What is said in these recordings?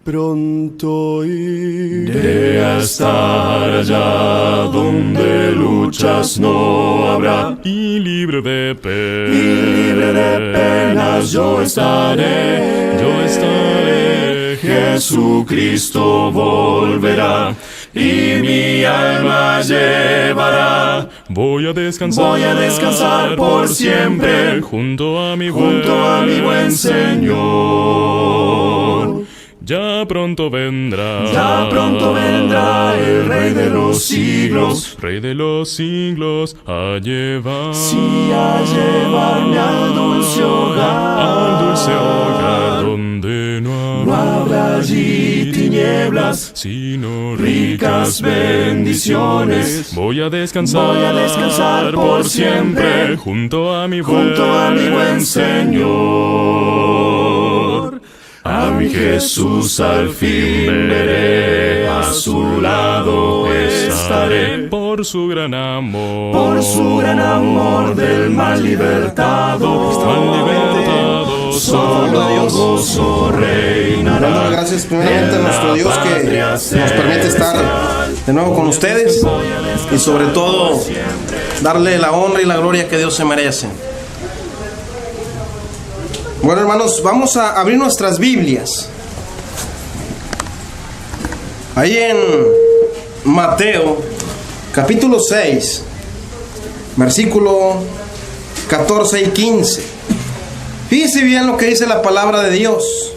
Pronto iré a estar allá donde luchas no habrá, y libre de penas yo estaré. Jesucristo volverá y mi alma llevará. Voy a descansar por siempre junto a mi buen Señor. Ya pronto vendrá el Rey de los siglos, a llevar, sí, a llevarme al dulce hogar, donde no habrá allí tinieblas, sino ricas bendiciones. Voy a descansar por siempre junto a mi buen Señor. A mi Jesús al fin veré, a su lado estaré. Por su gran amor del mal libertado, solo gozo reinará. Dando gracias primeramente a nuestro Dios que nos permite estar de nuevo con ustedes, y sobre todo darle la honra y la gloria que Dios se merece. Bueno, hermanos, vamos a abrir nuestras Biblias ahí en Mateo capítulo 6, versículo 14 y 15. Fíjense bien lo que dice la palabra de Dios.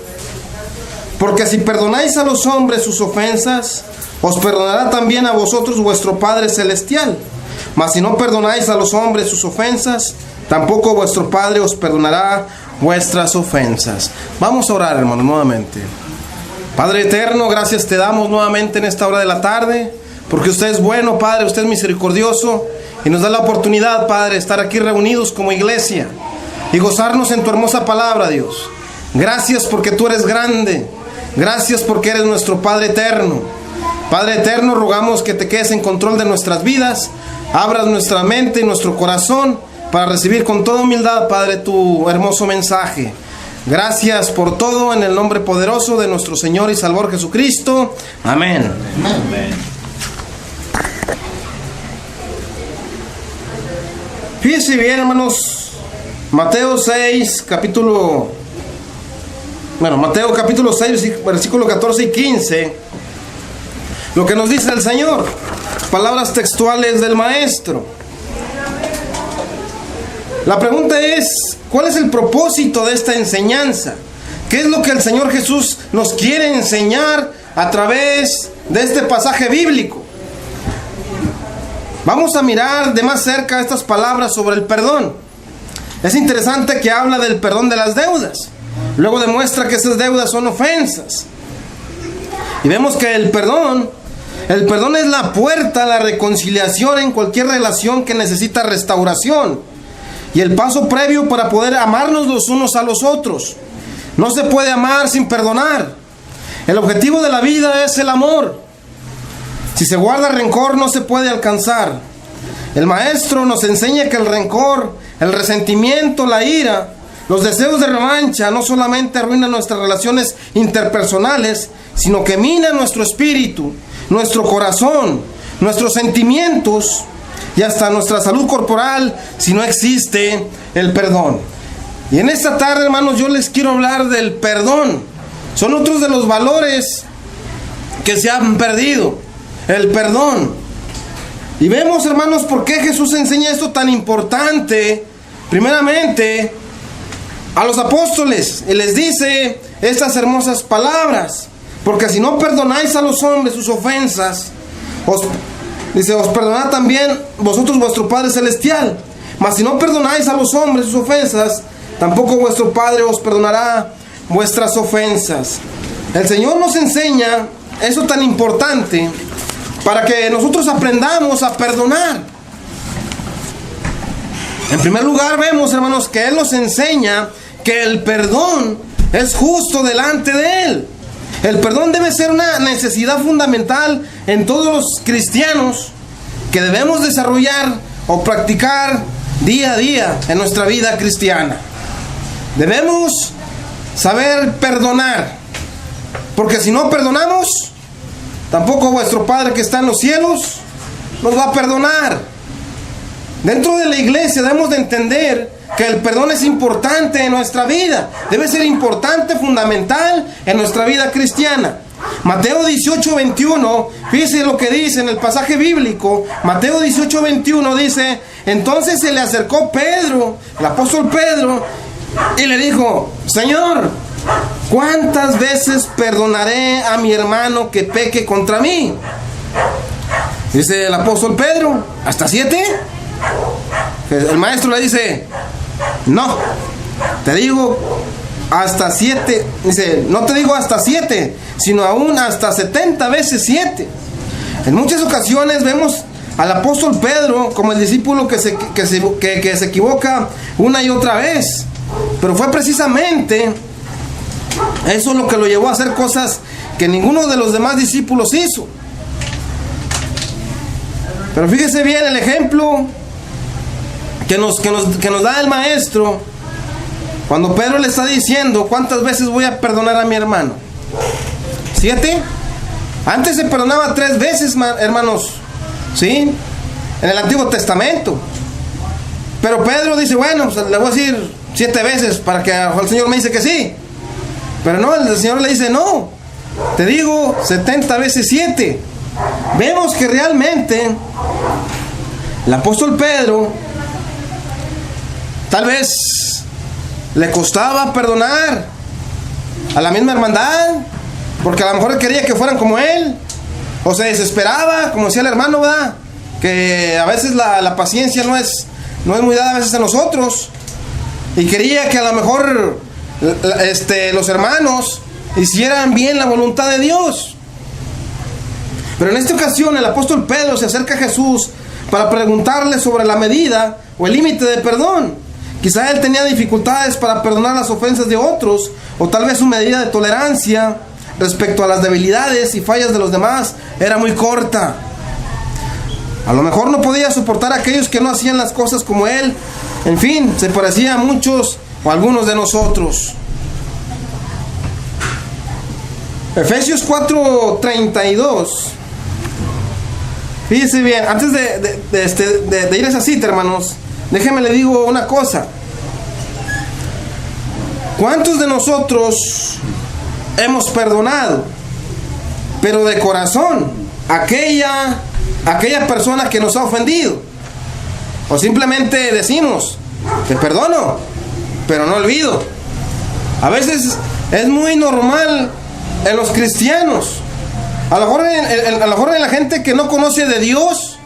Porque si perdonáis a los hombres sus ofensas, os perdonará también a vosotros vuestro Padre Celestial. Mas si no perdonáis a los hombres sus ofensas, tampoco vuestro Padre os perdonará vuestras ofensas. Vamos a orar, hermanos, nuevamente. Padre eterno, gracias te damos nuevamente en esta hora de la tarde, porque usted es bueno, Padre, usted es misericordioso, y nos da la oportunidad, Padre, de estar aquí reunidos como iglesia y gozarnos en tu hermosa palabra, Dios. Gracias porque tú eres grande. Gracias porque eres nuestro Padre eterno. Padre eterno, rogamos que te quedes en control de nuestras vidas, abras nuestra mente y nuestro corazón para recibir con toda humildad, Padre, tu hermoso mensaje. Gracias por todo, en el nombre poderoso de nuestro Señor y Salvador Jesucristo. Amén. Amén. Fíjense bien, hermanos, Mateo capítulo 6, versículo 14 y 15. Lo que nos dice el Señor, palabras textuales del Maestro. La pregunta es, ¿cuál es el propósito de esta enseñanza? ¿Qué es lo que el Señor Jesús nos quiere enseñar a través de este pasaje bíblico? Vamos a mirar de más cerca estas palabras sobre el perdón. Es interesante que habla del perdón de las deudas. Luego demuestra que esas deudas son ofensas. Y vemos que el perdón es la puerta a la reconciliación en cualquier relación que necesita restauración. Y el paso previo para poder amarnos los unos a los otros. No se puede amar sin perdonar. El objetivo de la vida es el amor. Si se guarda rencor, no se puede alcanzar. El Maestro nos enseña que el rencor, el resentimiento, la ira, los deseos de revancha no solamente arruinan nuestras relaciones interpersonales, sino que minan nuestro espíritu, nuestro corazón, nuestros sentimientos y hasta nuestra salud corporal si no existe el perdón. Y en esta tarde, hermanos, yo les quiero hablar del perdón. Son otros de los valores que se han perdido, el perdón. Y vemos, hermanos, por qué Jesús enseña esto tan importante. Primeramente, a los apóstoles, y les dice estas hermosas palabras: porque si no perdonáis a los hombres sus ofensas, os perdonará también vosotros vuestro Padre Celestial. Mas si no perdonáis a los hombres sus ofensas, tampoco vuestro Padre os perdonará vuestras ofensas. El Señor nos enseña eso tan importante para que nosotros aprendamos a perdonar. En primer lugar, vemos, hermanos, que Él nos enseña que el perdón es justo delante de Él. El perdón debe ser una necesidad fundamental en todos los cristianos que debemos desarrollar o practicar día a día en nuestra vida cristiana. Debemos saber perdonar. Porque si no perdonamos, tampoco vuestro Padre que está en los cielos nos va a perdonar. Dentro de la iglesia debemos de entender que el perdón es importante en nuestra vida. Debe ser importante, fundamental en nuestra vida cristiana. Mateo 18:21, fíjese lo que dice en el pasaje bíblico. Mateo 18:21 dice: entonces se le acercó Pedro, el apóstol Pedro, y le dijo: Señor, ¿cuántas veces perdonaré a mi hermano que peque contra mí? Dice el apóstol Pedro: ¿hasta 7? El maestro le dice: no, te digo hasta 7. Dice: no te digo hasta 7, sino aún hasta 70 veces 7. En muchas ocasiones vemos al apóstol Pedro como el discípulo que se equivoca una y otra vez. Pero fue precisamente eso lo que lo llevó a hacer cosas que ninguno de los demás discípulos hizo. Pero fíjese bien el ejemplo que nos da el maestro cuando Pedro le está diciendo: ¿cuántas veces voy a perdonar a mi hermano? 7. Antes se perdonaba 3 veces, hermanos, ¿sí? En el Antiguo Testamento. Pero Pedro dice: bueno, pues le voy a decir 7 veces para que el Señor me dice que sí. Pero no, el Señor le dice: no, te digo 70 veces 7. Vemos que realmente el apóstol Pedro tal vez le costaba perdonar a la misma hermandad, porque a lo mejor él quería que fueran como él, o se desesperaba, como decía el hermano, ¿verdad? Que a veces la paciencia no es muy dada a veces a nosotros, y quería que a lo mejor los hermanos hicieran bien la voluntad de Dios. Pero en esta ocasión el apóstol Pedro se acerca a Jesús para preguntarle sobre la medida o el límite de perdón. Quizá él tenía dificultades para perdonar las ofensas de otros, o tal vez su medida de tolerancia respecto a las debilidades y fallas de los demás era muy corta. A lo mejor no podía soportar a aquellos que no hacían las cosas como él. En fin, se parecía a muchos o a algunos de nosotros. Efesios 4:32. Fíjense bien, antes de ir a esa cita, hermanos, déjenme le digo una cosa. ¿Cuántos de nosotros hemos perdonado, pero de corazón, aquella persona que nos ha ofendido? O simplemente decimos: te perdono, pero no olvido. A veces es muy normal en los cristianos. A lo mejor en la gente que no conoce de Dios,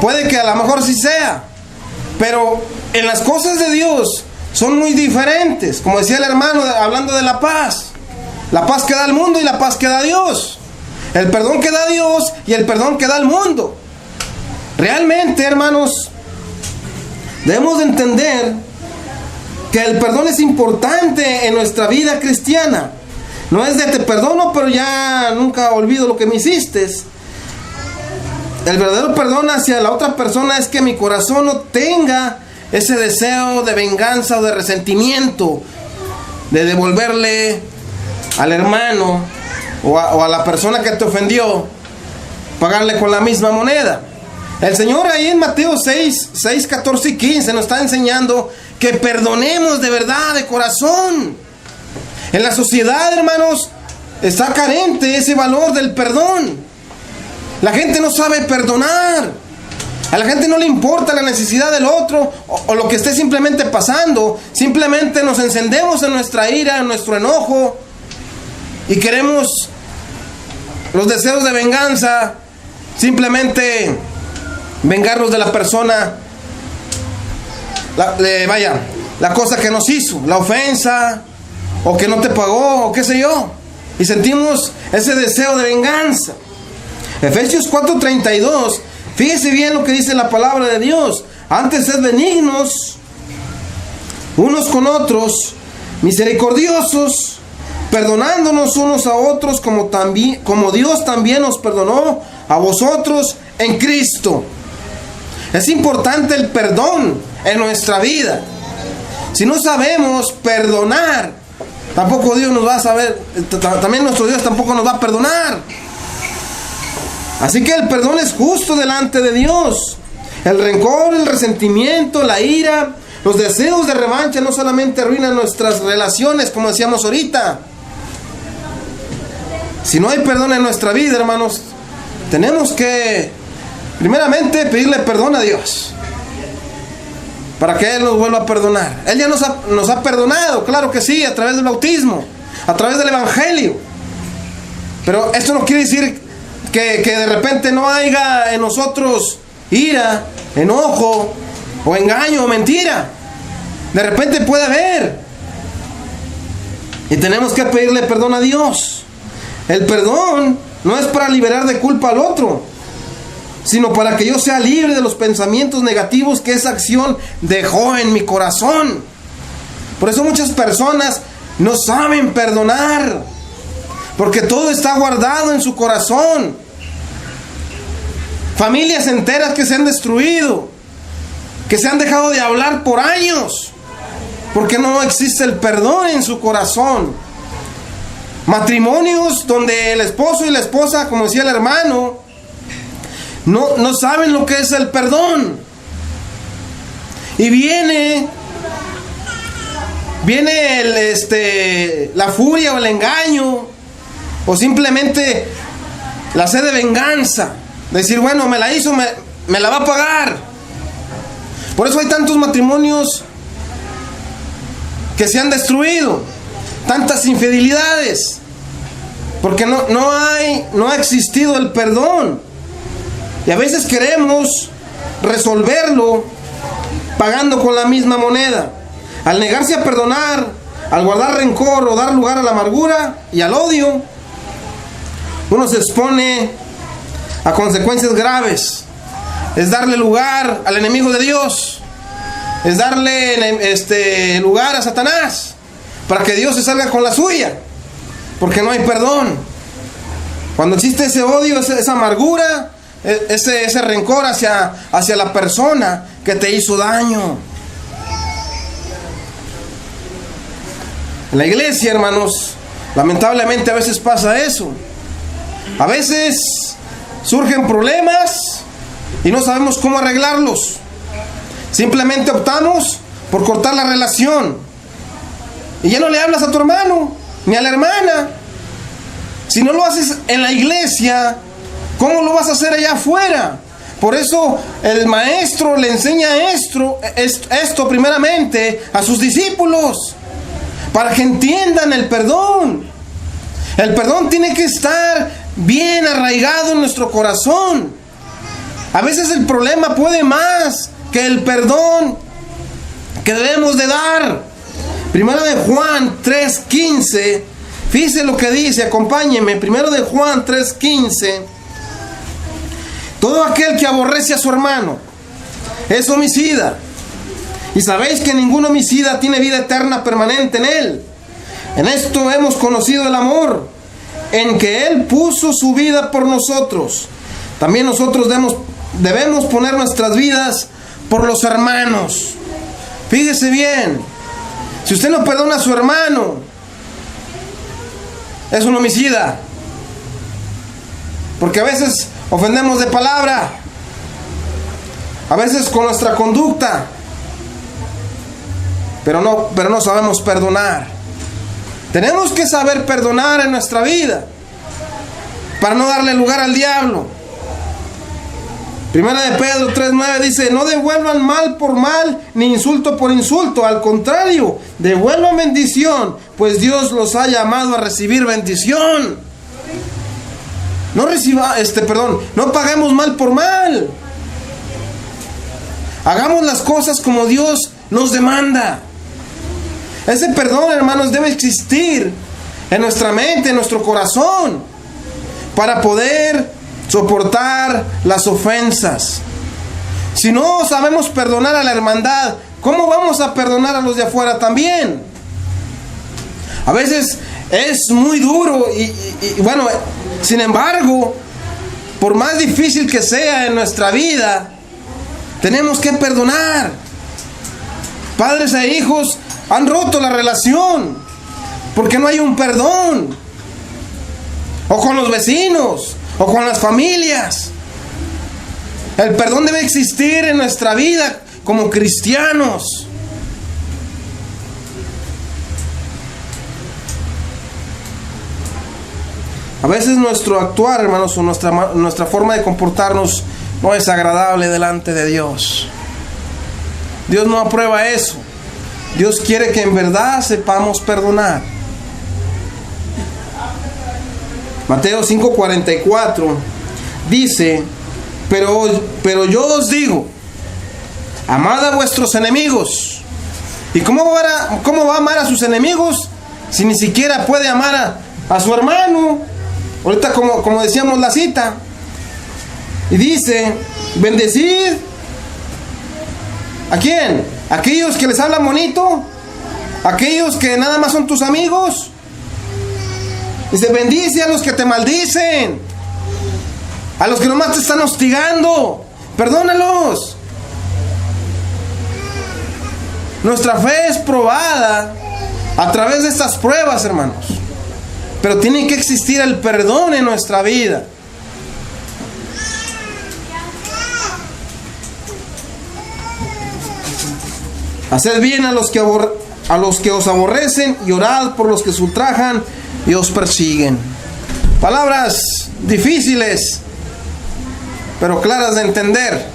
puede que a lo mejor sí sea, pero en las cosas de Dios son muy diferentes. Como decía el hermano hablando de la paz que da el mundo y la paz que da Dios, el perdón que da Dios y el perdón que da el mundo. Realmente, hermanos, debemos de entender que el perdón es importante en nuestra vida cristiana. No es de te perdono, pero ya nunca olvido lo que me hiciste. El verdadero perdón hacia la otra persona es que mi corazón no tenga ese deseo de venganza o de resentimiento, de devolverle al hermano o a la persona que te ofendió, pagarle con la misma moneda. El Señor ahí en Mateo 6, 14 y 15 nos está enseñando que perdonemos de verdad, de corazón. En la sociedad, hermanos, está carente ese valor del perdón. La gente no sabe perdonar. A la gente no le importa la necesidad del otro o lo que esté simplemente pasando. Simplemente nos encendemos en nuestra ira, en nuestro enojo, y queremos los deseos de venganza, simplemente vengarnos de la persona, la cosa que nos hizo, la ofensa, o que no te pagó, o qué sé yo, y sentimos ese deseo de venganza. Efesios 4:32, fíjese bien lo que dice la palabra de Dios: antes sed benignos unos con otros, misericordiosos, perdonándonos unos a otros como Dios también nos perdonó a vosotros en Cristo. Es importante el perdón en nuestra vida. Si no sabemos perdonar, tampoco Dios nos va a saber, también nuestro Dios tampoco nos va a perdonar. Así que el perdón es justo delante de Dios. El rencor, el resentimiento, la ira, los deseos de revancha no solamente arruinan nuestras relaciones, como decíamos ahorita. Si no hay perdón en nuestra vida, hermanos, tenemos que primeramente pedirle perdón a Dios, para que Él nos vuelva a perdonar. Él ya nos ha perdonado, claro que sí, a través del bautismo, a través del Evangelio. Pero esto no quiere decir que de repente no haya en nosotros ira, enojo, o engaño, o mentira. De repente puede haber. Y tenemos que pedirle perdón a Dios. El perdón no es para liberar de culpa al otro, sino para que yo sea libre de los pensamientos negativos que esa acción dejó en mi corazón. Por eso muchas personas no saben perdonar, porque todo está guardado en su corazón. Familias enteras que se han destruido, que se han dejado de hablar por años, porque no existe el perdón en su corazón. Matrimonios donde el esposo y la esposa, como decía el hermano, no saben lo que es el perdón. Y viene la furia o el engaño, o simplemente la sed de venganza. Decir, bueno, me la hizo, me la va a pagar. Por eso hay tantos matrimonios que se han destruido, tantas infidelidades, porque no ha existido el perdón. Y a veces queremos resolverlo pagando con la misma moneda. Al negarse a perdonar, al guardar rencor o dar lugar a la amargura y al odio, uno se expone a consecuencias graves. Es darle lugar al enemigo de Dios, es darle lugar a Satanás, para que Dios se salga con la suya, porque no hay perdón. Cuando existe ese odio, esa amargura, ese rencor hacia la persona que te hizo daño. En la iglesia, hermanos, lamentablemente a veces pasa eso. A veces surgen problemas y no sabemos cómo arreglarlos. Simplemente optamos por cortar la relación. Y ya no le hablas a tu hermano ni a la hermana. Si no lo haces en la iglesia, ¿cómo lo vas a hacer allá afuera? Por eso el maestro le enseña esto primeramente a sus discípulos, para que entiendan el perdón. El perdón tiene que estar bien arraigado en nuestro corazón. A veces el problema puede más que el perdón que debemos de dar. Primero de Juan 3:15. Fíjese lo que dice, acompáñeme. Primero de Juan 3:15. Todo aquel que aborrece a su hermano es homicida. Y sabéis que ningún homicida tiene vida eterna permanente en él. En esto hemos conocido el amor, en que Él puso su vida por nosotros. También nosotros debemos poner nuestras vidas por los hermanos. Fíjese bien, si usted no perdona a su hermano, es un homicida. Porque a veces ofendemos de palabra, a veces con nuestra conducta, pero no sabemos perdonar. Tenemos que saber perdonar en nuestra vida para no darle lugar al diablo. Primera de Pedro 3:9 dice: no devuelvan mal por mal ni insulto por insulto, al contrario, devuelvan bendición, pues Dios los ha llamado a recibir bendición. No paguemos mal por mal. Hagamos las cosas como Dios nos demanda. Ese perdón, hermanos, debe existir en nuestra mente, en nuestro corazón, para poder soportar las ofensas. Si no sabemos perdonar a la hermandad, ¿cómo vamos a perdonar a los de afuera también? A veces es muy duro y bueno, sin embargo, por más difícil que sea en nuestra vida, tenemos que perdonar. Padres e hijos han roto la relación, porque no hay un perdón. O con los vecinos, o con las familias. El perdón debe existir en nuestra vida como cristianos. A veces nuestro actuar, hermanos, o nuestra forma de comportarnos no es agradable delante de Dios. Dios no aprueba eso. Dios quiere que en verdad sepamos perdonar. Mateo 5:44 dice: pero yo os digo, amad a vuestros enemigos. ¿Y cómo va a amar a sus enemigos si ni siquiera puede amar a su hermano? Ahorita como decíamos la cita. Y dice: bendecid. ¿A quién? ¿Aquellos que les hablan bonito? ¿Aquellos que nada más son tus amigos? Dice: bendice a los que te maldicen, a los que nomás te están hostigando, perdónalos. Nuestra fe es probada a través de estas pruebas, hermanos. Pero tiene que existir el perdón en nuestra vida. Haced bien a los que os aborrecen y orad por los que os ultrajan y os persiguen. Palabras difíciles, pero claras de entender.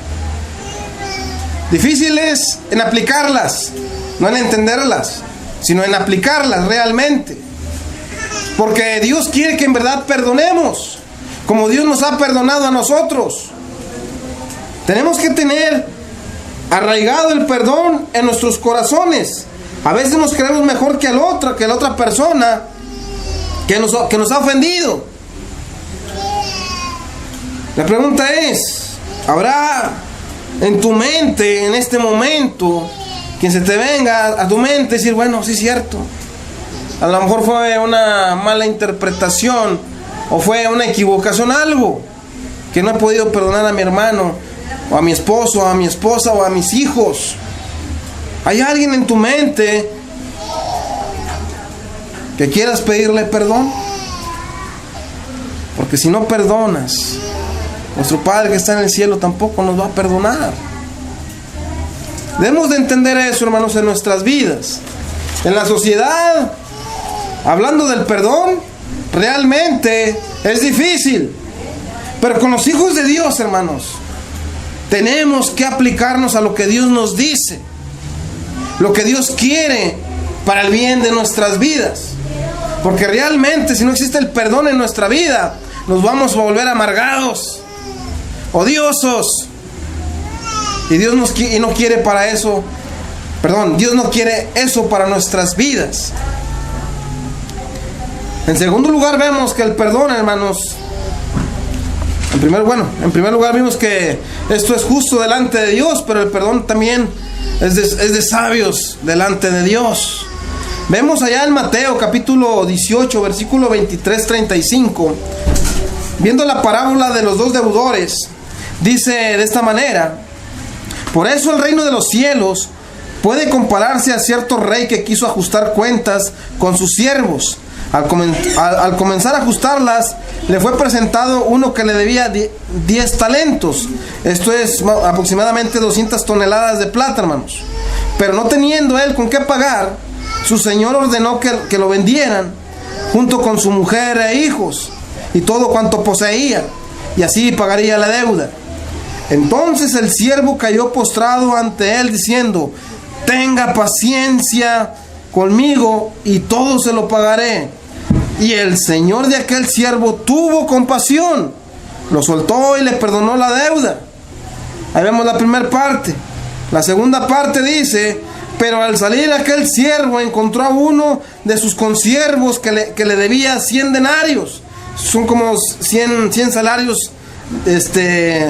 Difíciles en aplicarlas, no en entenderlas, sino en aplicarlas realmente. Porque Dios quiere que en verdad perdonemos, como Dios nos ha perdonado a nosotros. Tenemos que tener arraigado el perdón en nuestros corazones. A veces nos creemos mejor que la otra persona que nos ha ofendido. La pregunta es: ¿habrá en tu mente en este momento quien se te venga a tu mente decir: bueno, sí es cierto, a lo mejor fue una mala interpretación o fue una equivocación, algo que no he podido perdonar a mi hermano, o a mi esposo, o a mi esposa, o a mis hijos? ¿Hay alguien en tu mente que quieras pedirle perdón? Porque si no perdonas, nuestro Padre que está en el cielo tampoco nos va a perdonar. Debemos de entender eso, hermanos, en nuestras vidas. En la sociedad, hablando del perdón, realmente es difícil. Pero con los hijos de Dios, hermanos, tenemos que aplicarnos a lo que Dios nos dice, lo que Dios quiere para el bien de nuestras vidas. Porque realmente, si no existe el perdón en nuestra vida, nos vamos a volver amargados, odiosos. Y Dios no quiere para eso. Dios no quiere eso para nuestras vidas. En segundo lugar, vemos que el perdón, hermanos, en primer lugar vimos que esto es justo delante de Dios, pero el perdón también es de sabios delante de Dios. Vemos allá en Mateo capítulo 18, versículo 23-35, viendo la parábola de los dos deudores, dice de esta manera: por eso el reino de los cielos puede compararse a cierto rey que quiso ajustar cuentas con sus siervos. Al comenzar a ajustarlas, le fue presentado uno que le debía 10 talentos. Esto es aproximadamente 200 toneladas de plata, hermanos. Pero no teniendo él con qué pagar, su señor ordenó que lo vendieran, junto con su mujer e hijos, y todo cuanto poseía, y así pagaría la deuda. Entonces el siervo cayó postrado ante él, diciendo: tenga paciencia conmigo, y todo se lo pagaré. Y el señor de aquel siervo tuvo compasión, lo soltó y le perdonó la deuda. Ahí vemos la primera parte. La segunda parte dice: pero al salir aquel siervo encontró a uno de sus consiervos que le debía 100 denarios. Son como 100 salarios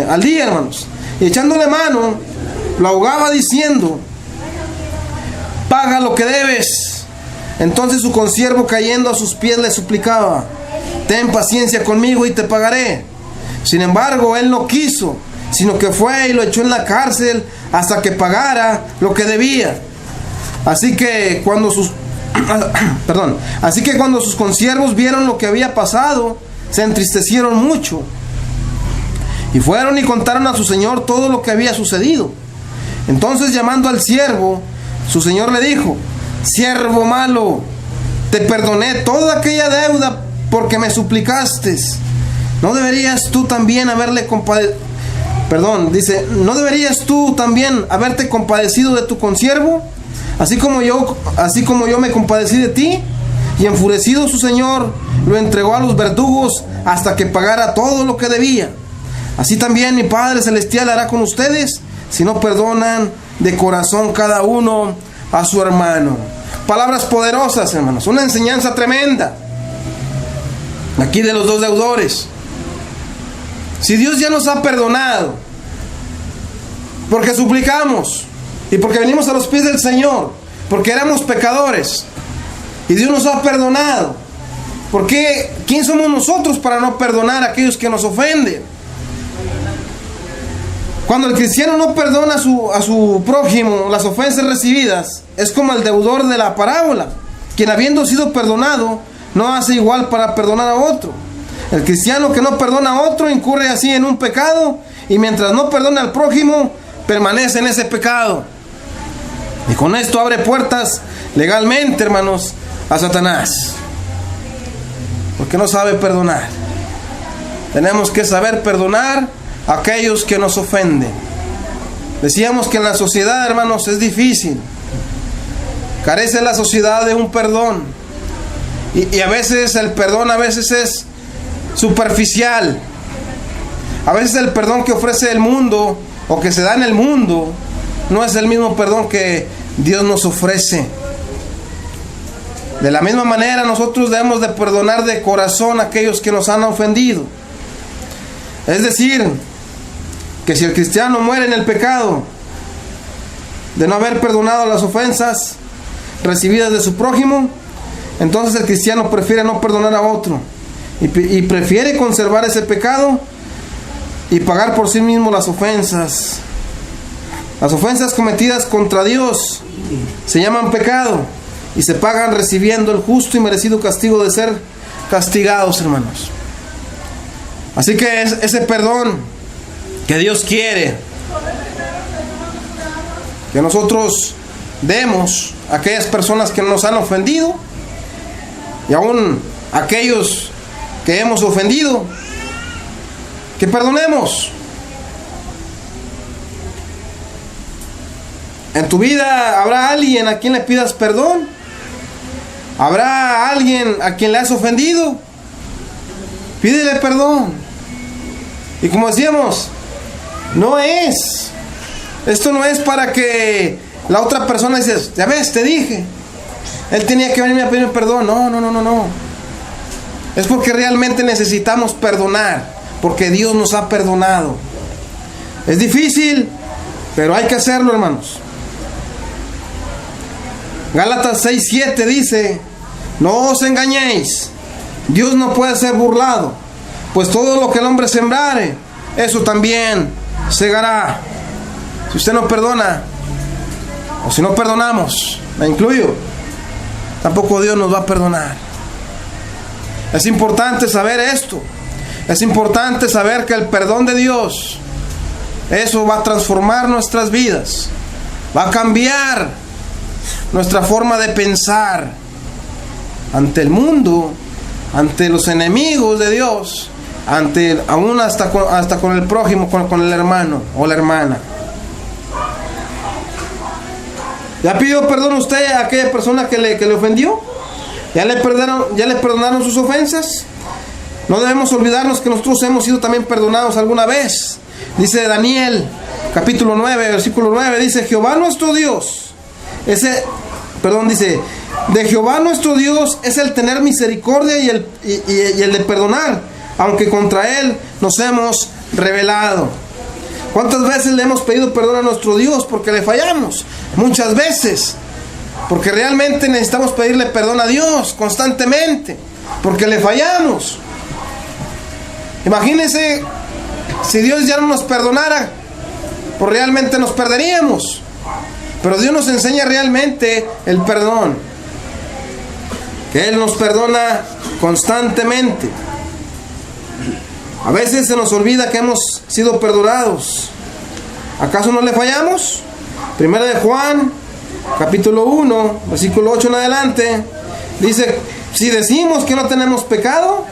al día, hermanos. Y echándole mano, lo ahogaba diciendo: paga lo que debes. Entonces su consiervo, cayendo a sus pies, le suplicaba: ten paciencia conmigo y te pagaré. Sin embargo, él no quiso, sino que fue y lo echó en la cárcel hasta que pagara lo que debía. Así que cuando Perdón. Así que cuando sus consiervos vieron lo que había pasado, se entristecieron mucho. Y fueron y contaron a su señor todo lo que había sucedido. Entonces, llamando al siervo, su señor le dijo: siervo malo, te perdoné toda aquella deuda porque me suplicaste. ¿No deberías tú también haberle compadecido? ¿No deberías tú también haberte compadecido de tu consiervo? Así como yo me compadecí de ti. Y enfurecido su señor, lo entregó a los verdugos hasta que pagara todo lo que debía. Así también mi Padre Celestial hará con ustedes, si no perdonan de corazón cada uno a su hermano. Palabras poderosas, hermanos. Una enseñanza tremenda aquí de los dos deudores. Si Dios ya nos ha perdonado, porque suplicamos y porque venimos a los pies del Señor, porque éramos pecadores, y Dios nos ha perdonado, ¿por qué? ¿Quién somos nosotros para no perdonar a aquellos que nos ofenden? Cuando el cristiano no perdona a su prójimo las ofensas recibidas, es como el deudor de la parábola, quien habiendo sido perdonado, no hace igual para perdonar a otro. El cristiano que no perdona a otro incurre así en un pecado, y mientras no perdona al prójimo, permanece en ese pecado. Y con esto abre puertas legalmente, hermanos, a Satanás, porque no sabe perdonar. Tenemos que saber perdonar a aquellos que nos ofenden. Decíamos que en la sociedad, hermanos, es difícil. Carece la sociedad de un perdón. Y a veces el perdón es superficial. A veces el perdón que ofrece el mundo o que se da en el mundo no es el mismo perdón que Dios nos ofrece. De la misma manera, nosotros debemos de perdonar de corazón a aquellos que nos han ofendido. Es decir, que si el cristiano muere en el pecado de no haber perdonado las ofensas recibidas de su prójimo, entonces el cristiano prefiere no perdonar a otro y prefiere conservar ese pecado y pagar por sí mismo las ofensas. Las ofensas cometidas contra Dios se llaman pecado y se pagan recibiendo el justo y merecido castigo de ser castigados, hermanos. Así que ese perdón que Dios quiere que nosotros demos a aquellas personas que nos han ofendido, y aún aquellos que hemos ofendido, que perdonemos. En tu vida habrá alguien a quien le pidas perdón. Habrá alguien a quien le has ofendido. Pídele perdón. Y como decíamos, esto no es para que la otra persona dice: ya ves, te dije, él tenía que venirme a pedirme perdón. No. Es porque realmente necesitamos perdonar, porque Dios nos ha perdonado. Es difícil, pero hay que hacerlo, hermanos. Gálatas 6:7 dice: no os engañéis, Dios no puede ser burlado, pues todo lo que el hombre sembrare, eso también segará. Si usted no perdona, o si no perdonamos, me incluyo, tampoco Dios nos va a perdonar. Es importante saber esto. Es importante saber que el perdón de Dios, eso va a transformar nuestras vidas, va a cambiar nuestra forma de pensar ante el mundo, ante los enemigos de Dios, aún hasta con el prójimo, con el hermano o la hermana. ¿Ya pidió perdón usted a aquella persona que le ofendió? ¿Ya le perdonaron sus ofensas? No debemos olvidarnos que nosotros hemos sido también perdonados alguna vez. Dice Daniel, capítulo 9, versículo 9, dice: Jehová nuestro Dios, de Jehová nuestro Dios es el tener misericordia y el de perdonar, aunque contra Él nos hemos rebelado. ¿Cuántas veces le hemos pedido perdón a nuestro Dios porque le fallamos? Muchas veces. Porque realmente necesitamos pedirle perdón a Dios constantemente, porque le fallamos. Imagínense si Dios ya no nos perdonara, pues realmente nos perderíamos. Pero Dios nos enseña realmente el perdón. que Él nos perdona constantemente. A veces se nos olvida que hemos sido perdonados. ¿Acaso no le fallamos? Primera de Juan, capítulo 1, versículo 8 en adelante, dice: si decimos que no tenemos pecado,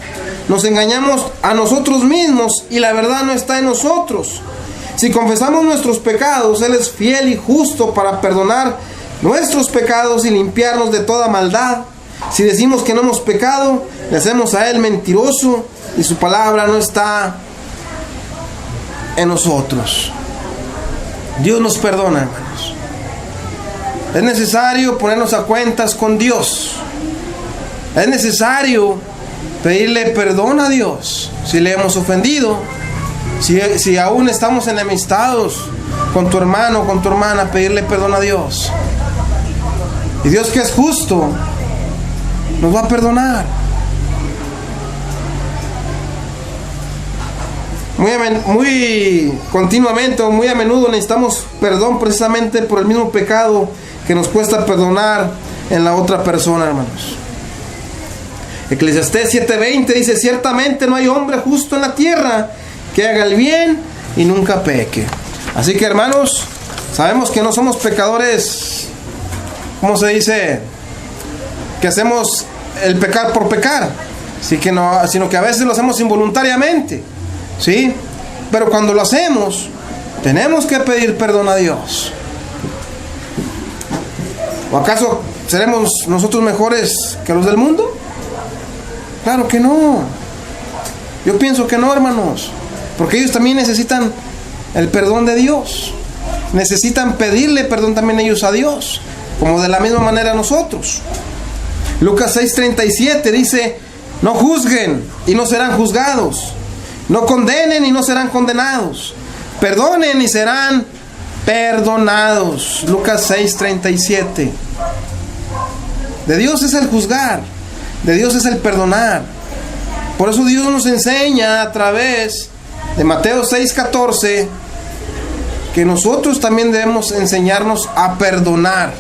nos engañamos a nosotros mismos y la verdad no está en nosotros. Si confesamos nuestros pecados, Él es fiel y justo para perdonar nuestros pecados y limpiarnos de toda maldad. Si decimos que no hemos pecado, le hacemos a Él mentiroso y su palabra no está en nosotros. Dios nos perdona, hermanos. Es necesario ponernos a cuentas con Dios. Es necesario pedirle perdón a Dios si le hemos ofendido. Si aún estamos enemistados con tu hermano o con tu hermana, pedirle perdón a Dios. Y Dios, que es justo, nos va a perdonar. Muy continuamente o muy a menudo necesitamos perdón precisamente por el mismo pecado que nos cuesta perdonar en la otra persona, hermanos. Eclesiastés 7:20 dice: ciertamente no hay hombre justo en la tierra que haga el bien y nunca peque. Así que, hermanos, sabemos que no somos pecadores, ¿cómo se dice? Que hacemos el pecar por pecar, sino que a veces lo hacemos involuntariamente, ¿sí? Pero cuando lo hacemos, tenemos que pedir perdón a Dios. ¿O acaso seremos nosotros mejores que los del mundo? Claro que no. Yo pienso que no, hermanos, porque ellos también necesitan el perdón de Dios. Necesitan pedirle perdón también ellos a Dios, como de la misma manera nosotros. Lucas 6:37 dice: no juzguen y no serán juzgados, no condenen y no serán condenados, perdonen y serán perdonados. Lucas 6:37. De Dios es el juzgar, de Dios es el perdonar. Por eso Dios nos enseña a través de Mateo 6:14 que nosotros también debemos enseñarnos a perdonar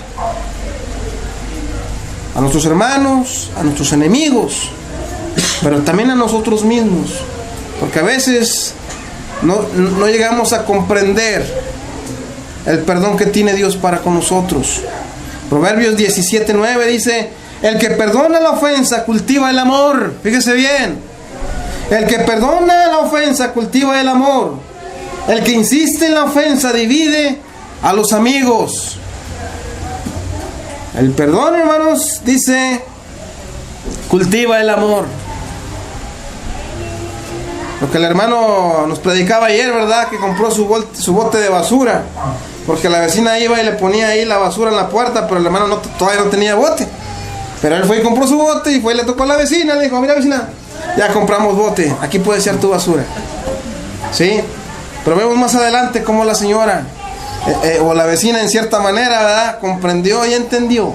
a nuestros hermanos, a nuestros enemigos, pero también a nosotros mismos, porque a veces no llegamos a comprender el perdón que tiene Dios para con nosotros. Proverbios 17:9 dice: el que perdona la ofensa cultiva el amor. Fíjese bien, el que perdona la ofensa cultiva el amor. El que insiste en la ofensa divide a los amigos. El perdón, hermanos, dice, cultiva el amor. Lo que el hermano nos predicaba ayer, ¿verdad? Que compró su bote de basura, porque la vecina iba y le ponía ahí la basura en la puerta, pero el hermano todavía no tenía bote. Pero él fue y compró su bote y fue y le tocó a la vecina. Le dijo: mira, vecina, ya compramos bote, aquí puedes echar tu basura. ¿Sí? Pero vemos más adelante cómo la señora o la vecina, en cierta manera, ¿verdad?, comprendió y entendió,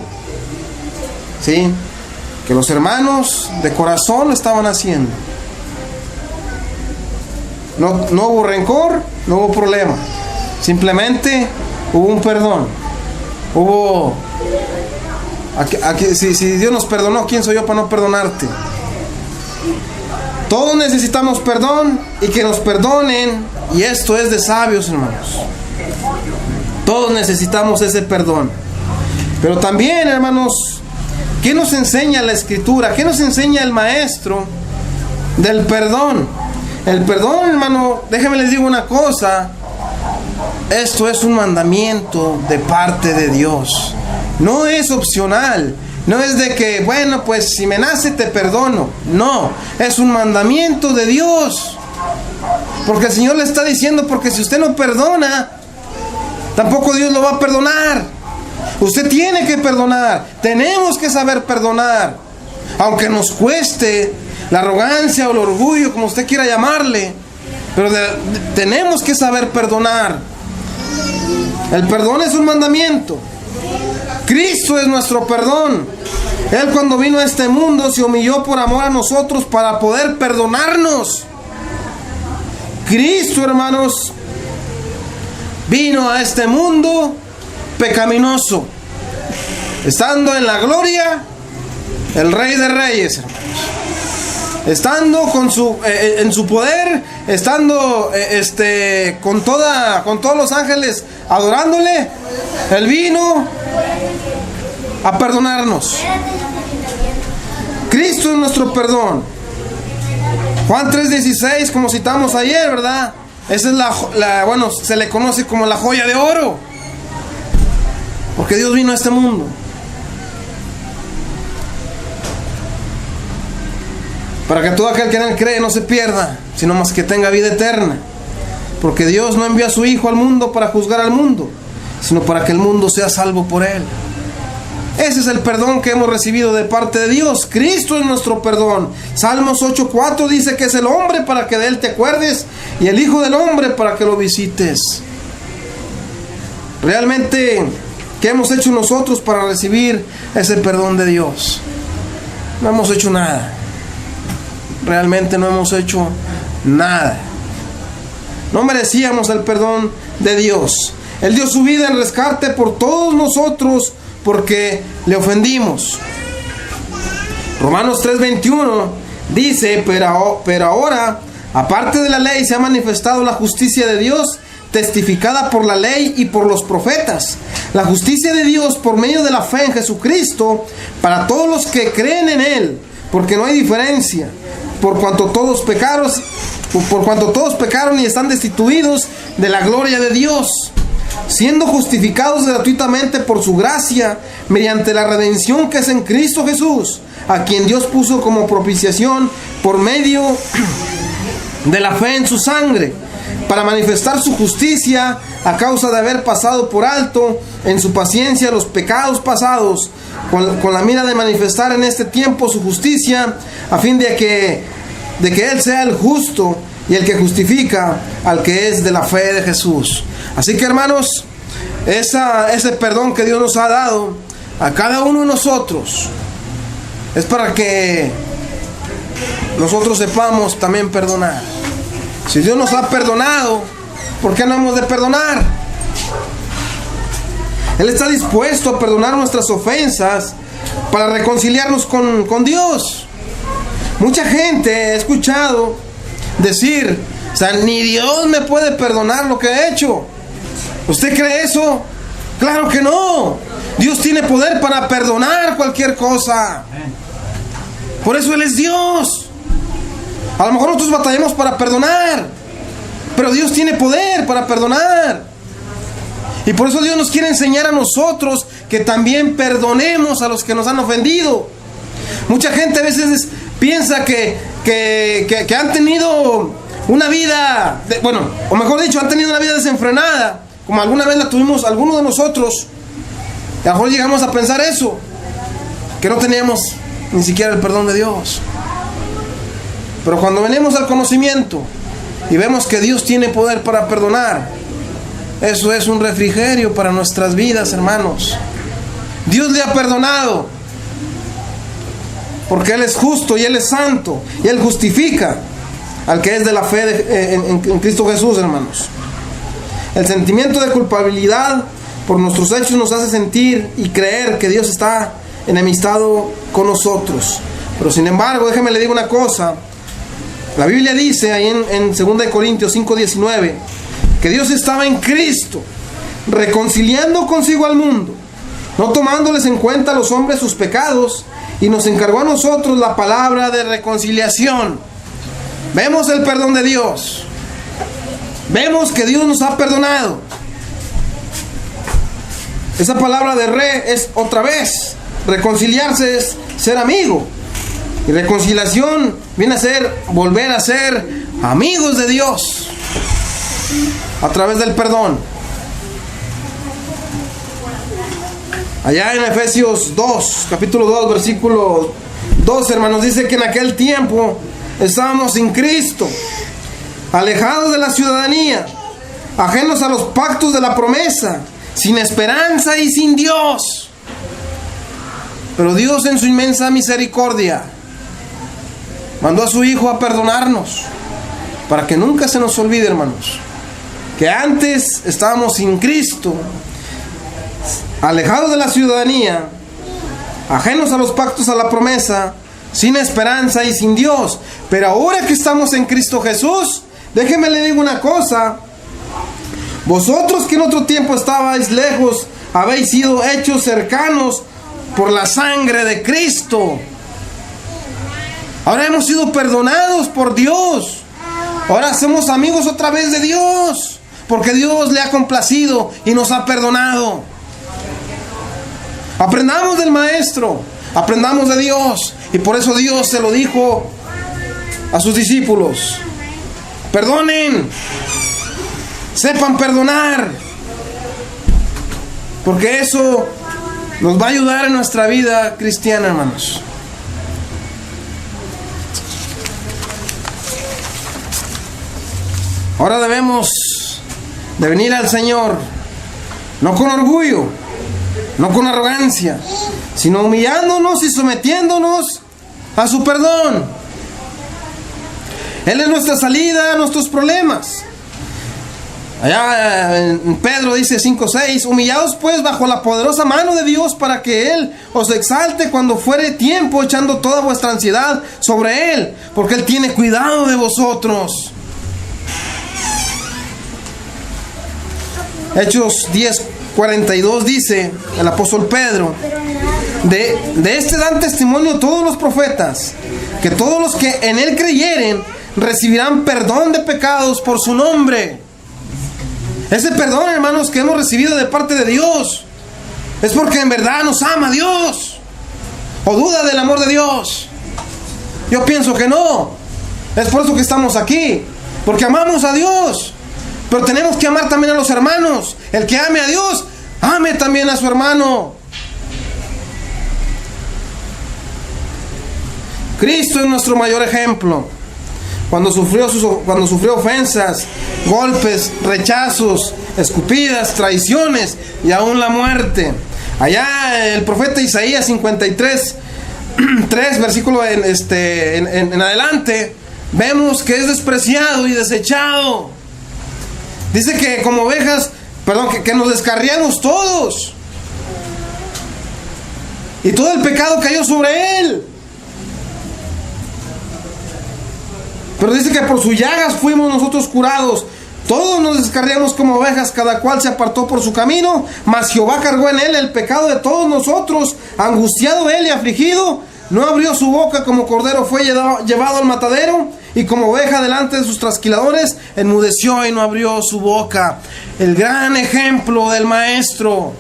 ¿sí?, que los hermanos de corazón lo estaban haciendo. No hubo rencor, no hubo problema. Simplemente hubo un perdón. Hubo... Si Dios nos perdonó, ¿quién soy yo para no perdonarte? Todos necesitamos perdón y que nos perdonen. Y esto es de sabios, hermanos. Todos necesitamos ese perdón. Pero también, hermanos, ¿qué nos enseña la Escritura? ¿Qué nos enseña el Maestro del perdón? El perdón, hermano, déjenme les digo una cosa. Esto es un mandamiento de parte de Dios. No es opcional. No es de que, bueno, pues si me nace te perdono. No, es un mandamiento de Dios. Porque el Señor le está diciendo, porque si usted no perdona, tampoco Dios lo va a perdonar. Usted tiene que perdonar. Tenemos que saber perdonar. Aunque nos cueste la arrogancia o el orgullo, como usted quiera llamarle. Pero tenemos que saber perdonar. El perdón es un mandamiento. Cristo es nuestro perdón. Él, cuando vino a este mundo, se humilló por amor a nosotros para poder perdonarnos. Cristo, hermanos, vino a este mundo pecaminoso. Estando en la gloria, el Rey de Reyes, hermanos. Estando en su poder, estando con todos los ángeles adorándole, Él vino a perdonarnos. Cristo es nuestro perdón. Juan 3:16, como citamos ayer, ¿verdad? Esa es se le conoce como la joya de oro. Porque Dios vino a este mundo para que todo aquel que en Él cree no se pierda, sino más que tenga vida eterna. Porque Dios no envió a su Hijo al mundo para juzgar al mundo, sino para que el mundo sea salvo por Él. Ese es el perdón que hemos recibido de parte de Dios. Cristo es nuestro perdón. Salmos 8:4 dice que es el hombre para que de Él te acuerdes y el Hijo del hombre para que lo visites. Realmente, ¿qué hemos hecho nosotros para recibir ese perdón de Dios? No hemos hecho nada. Realmente no hemos hecho nada. No merecíamos el perdón de Dios. Él dio su vida en rescate por todos nosotros porque le ofendimos. Romanos 3:21 dice, pero ahora, aparte de la ley, se ha manifestado la justicia de Dios, testificada por la ley y por los profetas. La justicia de Dios por medio de la fe en Jesucristo, para todos los que creen en Él, porque no hay diferencia, por cuanto todos pecaron y están destituidos de la gloria de Dios, siendo justificados gratuitamente por su gracia, mediante la redención que es en Cristo Jesús, a quien Dios puso como propiciación por medio de la fe en su sangre, para manifestar su justicia a causa de haber pasado por alto en su paciencia los pecados pasados, con la mira de manifestar en este tiempo su justicia, a fin de que Él sea el justo y el que justifica al que es de la fe de Jesús. Así que, hermanos, ese perdón que Dios nos ha dado a cada uno de nosotros es para que nosotros sepamos también perdonar. Si Dios nos ha perdonado, ¿por qué no hemos de perdonar? Él está dispuesto a perdonar nuestras ofensas para reconciliarnos con Dios. Mucha gente he escuchado decir, o sea, ni Dios me puede perdonar lo que he hecho. ¿Usted cree eso? Claro que no. Dios tiene poder para perdonar cualquier cosa. Por eso Él es Dios. A lo mejor nosotros batallamos para perdonar, pero Dios tiene poder para perdonar. Y por eso Dios nos quiere enseñar a nosotros que también perdonemos a los que nos han ofendido. Mucha gente a veces piensa que han tenido una vida, o mejor dicho, han tenido una vida desenfrenada, como alguna vez la tuvimos algunos de nosotros. Y a lo mejor llegamos a pensar eso, que no teníamos ni siquiera el perdón de Dios. Pero cuando venimos al conocimiento y vemos que Dios tiene poder para perdonar, eso es un refrigerio para nuestras vidas, hermanos. Dios le ha perdonado porque Él es justo y Él es santo y Él justifica al que es de la fe en Cristo Jesús, hermanos. El sentimiento de culpabilidad por nuestros hechos nos hace sentir y creer que Dios está enemistado con nosotros. Pero sin embargo, déjeme le digo una cosa. La Biblia dice ahí en 2 Corintios 5:19 que Dios estaba en Cristo reconciliando consigo al mundo, no tomándoles en cuenta a los hombres sus pecados, y nos encargó a nosotros la palabra de reconciliación. Vemos el perdón de Dios. Vemos que Dios nos ha perdonado. Esa palabra de es otra vez. Reconciliarse es ser amigo. Y reconciliación viene a ser volver a ser amigos de Dios a través del perdón. Allá en Efesios 2, capítulo 2, versículo 2, hermanos, dice que en aquel tiempo estábamos sin Cristo, alejados de la ciudadanía, ajenos a los pactos de la promesa, sin esperanza y sin Dios. Pero Dios, en su inmensa misericordia, mandó a su Hijo a perdonarnos, para que nunca se nos olvide, hermanos, que antes estábamos sin Cristo, alejados de la ciudadanía, ajenos a los pactos, a la promesa, sin esperanza y sin Dios. Pero ahora que estamos en Cristo Jesús, déjeme le digo una cosa. Vosotros que en otro tiempo estabais lejos, habéis sido hechos cercanos por la sangre de Cristo. Ahora hemos sido perdonados por Dios. Ahora somos amigos otra vez de Dios, porque Dios le ha complacido y nos ha perdonado. Aprendamos del Maestro, aprendamos de Dios. Y por eso Dios se lo dijo a sus discípulos: perdonen, sepan perdonar, porque eso nos va a ayudar en nuestra vida cristiana, hermanos. Ahora debemos de venir al Señor, no con orgullo, no con arrogancia, sino humillándonos y sometiéndonos a su perdón. Él es nuestra salida a nuestros problemas. Allá en Pedro dice 5:6: humillaos pues bajo la poderosa mano de Dios, para que Él os exalte cuando fuere tiempo, echando toda vuestra ansiedad sobre Él, porque Él tiene cuidado de vosotros. Hechos 10:42 dice el apóstol Pedro: de este dan testimonio todos los profetas, que todos los que en Él creyeren recibirán perdón de pecados por su nombre. Ese perdón, hermanos, que hemos recibido de parte de Dios, es porque en verdad nos ama Dios. ¿O duda del amor de Dios? Yo pienso que no. Es por eso que estamos aquí, porque amamos a Dios. Pero tenemos que amar también a los hermanos. El que ame a Dios, ame también a su hermano. Cristo es nuestro mayor ejemplo. Cuando sufrió ofensas, golpes, rechazos, escupidas, traiciones y aún la muerte. Allá el profeta Isaías 53:3, versículo en adelante, vemos que es despreciado y desechado. Dice que como ovejas, que nos descarriamos todos. Y todo el pecado cayó sobre Él. Pero dice que por sus llagas fuimos nosotros curados. Todos nos descarriamos como ovejas, cada cual se apartó por su camino, mas Jehová cargó en Él el pecado de todos nosotros. Angustiado Él y afligido, no abrió su boca, como cordero fue llevado al matadero, y como oveja delante de sus trasquiladores, enmudeció y no abrió su boca. El gran ejemplo del Maestro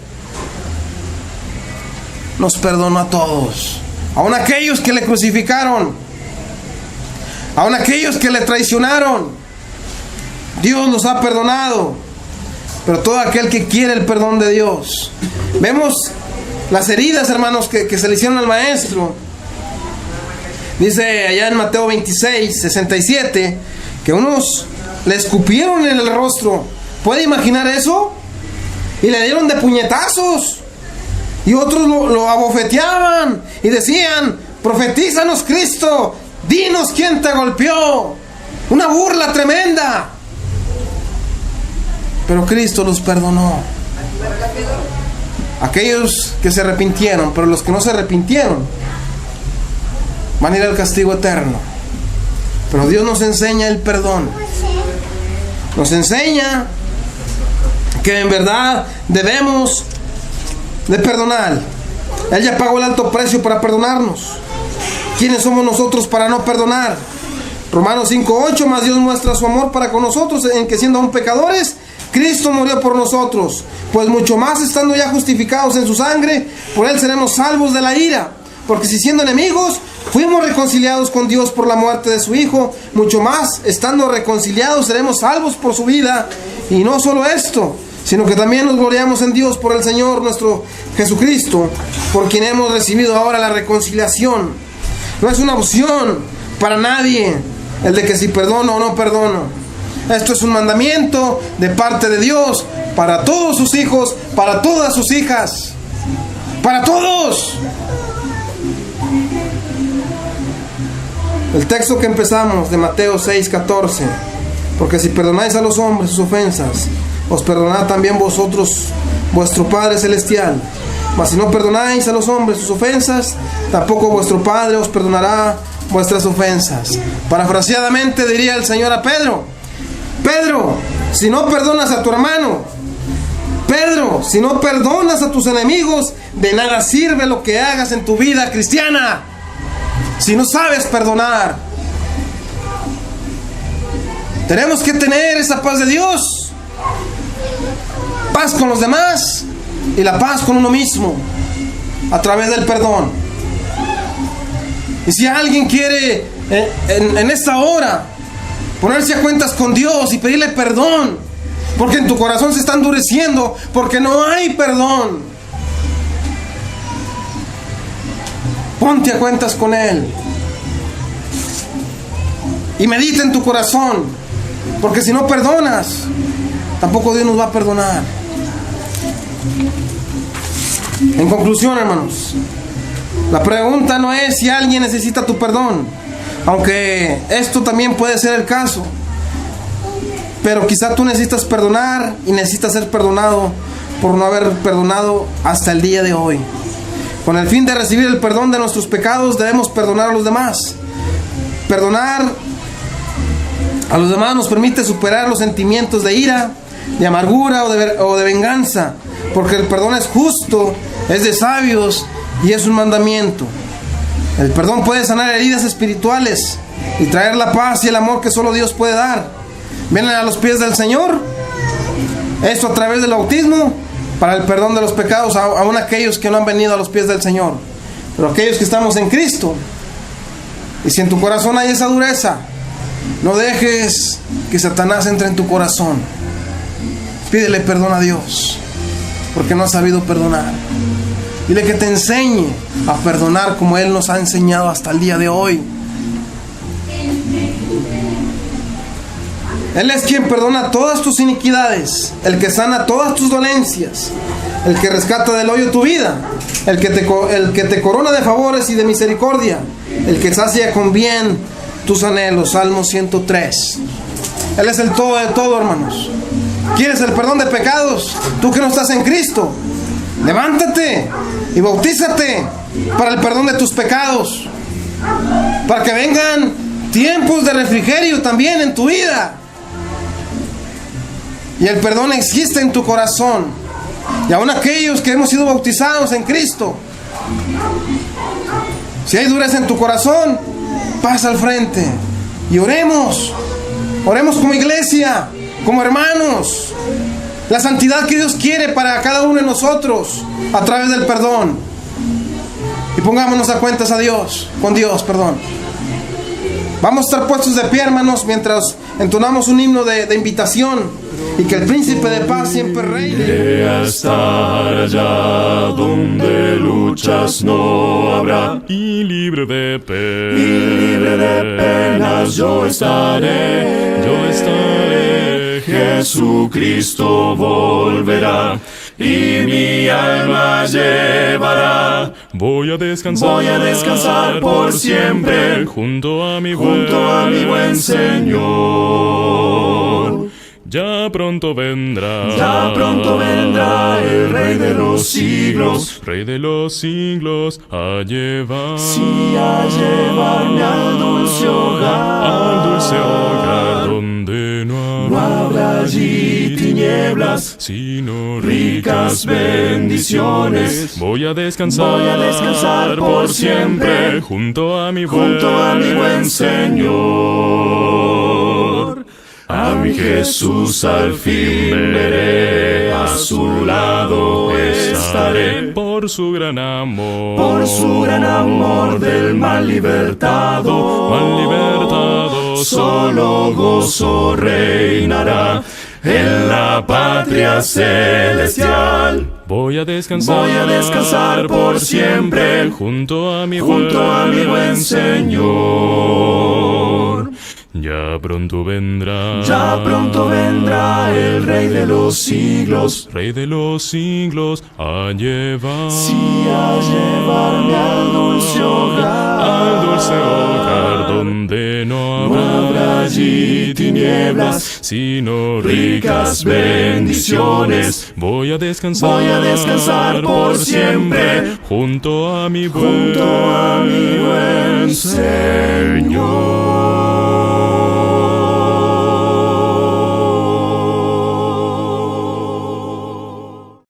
nos perdonó a todos, aun aquellos que le crucificaron, aun aquellos que le traicionaron. Dios los ha perdonado. Pero todo aquel que quiere el perdón de Dios. Vemos las heridas, hermanos, que se le hicieron al Maestro. Dice allá en Mateo 26:67 que unos le escupieron en el rostro. ¿Puede imaginar eso? Y le dieron de puñetazos. Y otros lo abofeteaban y decían: profetízanos, Cristo, dinos quién te golpeó. Una burla tremenda. Pero Cristo los perdonó. Aquellos que se arrepintieron, pero los que no se arrepintieron van a ir al castigo eterno. Pero Dios nos enseña el perdón. Nos enseña que en verdad debemos de perdonar. Él ya pagó el alto precio para perdonarnos. ¿Quiénes somos nosotros para no perdonar? Romanos 5:8: mas Dios muestra su amor para con nosotros, en que siendo aún pecadores, Cristo murió por nosotros. Pues mucho más, estando ya justificados en su sangre, por Él seremos salvos de la ira. Porque si siendo enemigos fuimos reconciliados con Dios por la muerte de su Hijo, mucho más, estando reconciliados, seremos salvos por su vida. Y no solo esto, sino que también nos gloriamos en Dios por el Señor nuestro Jesucristo, por quien hemos recibido ahora la reconciliación. No es una opción para nadie el de que si perdono o no perdono. Esto es un mandamiento de parte de Dios para todos sus hijos, para todas sus hijas, para todos. El texto que empezamos de Mateo 6:14: porque si perdonáis a los hombres sus ofensas, os perdonará también vosotros vuestro Padre Celestial. Mas si no perdonáis a los hombres sus ofensas, tampoco vuestro Padre os perdonará vuestras ofensas. Parafraseadamente diría el Señor a Pedro: Pedro, si no perdonas a tu hermano, Pedro, si no perdonas a tus enemigos, de nada sirve lo que hagas en tu vida cristiana. Si no sabes perdonar, tenemos que tener esa paz de Dios, paz con los demás y la paz con uno mismo a través del perdón. Y si alguien quiere en esta hora ponerse a cuentas con Dios y pedirle perdón, porque en tu corazón se está endureciendo, porque no hay perdón, ponte a cuentas con Él y medita en tu corazón, porque si no perdonas, tampoco Dios nos va a perdonar. En conclusión, hermanos, la pregunta no es si alguien necesita tu perdón, aunque esto también puede ser el caso. Pero quizá tú necesitas perdonar y necesitas ser perdonado por no haber perdonado hasta el día de hoy. Con el fin de recibir el perdón de nuestros pecados, debemos perdonar a los demás. Perdonar a los demás nos permite superar los sentimientos de ira, de amargura o de venganza, porque el perdón es justo, es de sabios y es un mandamiento. El perdón puede sanar heridas espirituales y traer la paz y el amor que solo Dios puede dar. Vienen a los pies del Señor, esto a través del bautismo, para el perdón de los pecados, aún aquellos que no han venido a los pies del Señor. Pero aquellos que estamos en Cristo, y si en tu corazón hay esa dureza, no dejes que Satanás entre en tu corazón. Pídele perdón a Dios, porque no has sabido perdonar. Dile que te enseñe a perdonar como Él nos ha enseñado hasta el día de hoy. Él es quien perdona todas tus iniquidades, el que sana todas tus dolencias, el que rescata del hoyo tu vida, el que te corona de favores y de misericordia, el que sacia con bien tus anhelos. Salmo 103. Él es el todo de todo, hermanos. ¿Quieres el perdón de pecados? Tú que no estás en Cristo, levántate y bautízate para el perdón de tus pecados, para que vengan tiempos de refrigerio también en tu vida. Y el perdón existe en tu corazón. Y aún aquellos que hemos sido bautizados en Cristo, si hay dureza en tu corazón, pasa al frente y oremos. Oremos como iglesia, como hermanos, la santidad que Dios quiere para cada uno de nosotros a través del perdón. Y pongámonos a cuentas a Dios, con Dios, perdón. Vamos a estar puestos de pie, hermanos, mientras entonamos un himno de invitación. Y que el príncipe de paz siempre reine. De a estar allá donde luchas no habrá, y libre de penas, y libre de penas yo estaré. Jesucristo volverá y mi alma llevará. Voy a descansar por siempre junto a mi buen Señor. Ya pronto vendrá el Rey de los siglos, Rey de los siglos, a llevar, sí, a llevarme al dulce hogar, donde no no habrá allí tinieblas, sino ricas bendiciones. Voy a descansar por siempre junto a mi buen Señor. A mi Jesús al fin veré, a su lado estaré. Por su gran amor Del mal libertado, solo gozo reinará en la patria celestial. Voy a descansar por siempre junto a mi buen Señor. Ya pronto vendrá el Rey de los siglos, a llevar, sí, a llevarme al dulce hogar, donde no habrá allí y tinieblas, sino ricas bendiciones. Voy a descansar por siempre junto a mi buen junto a mi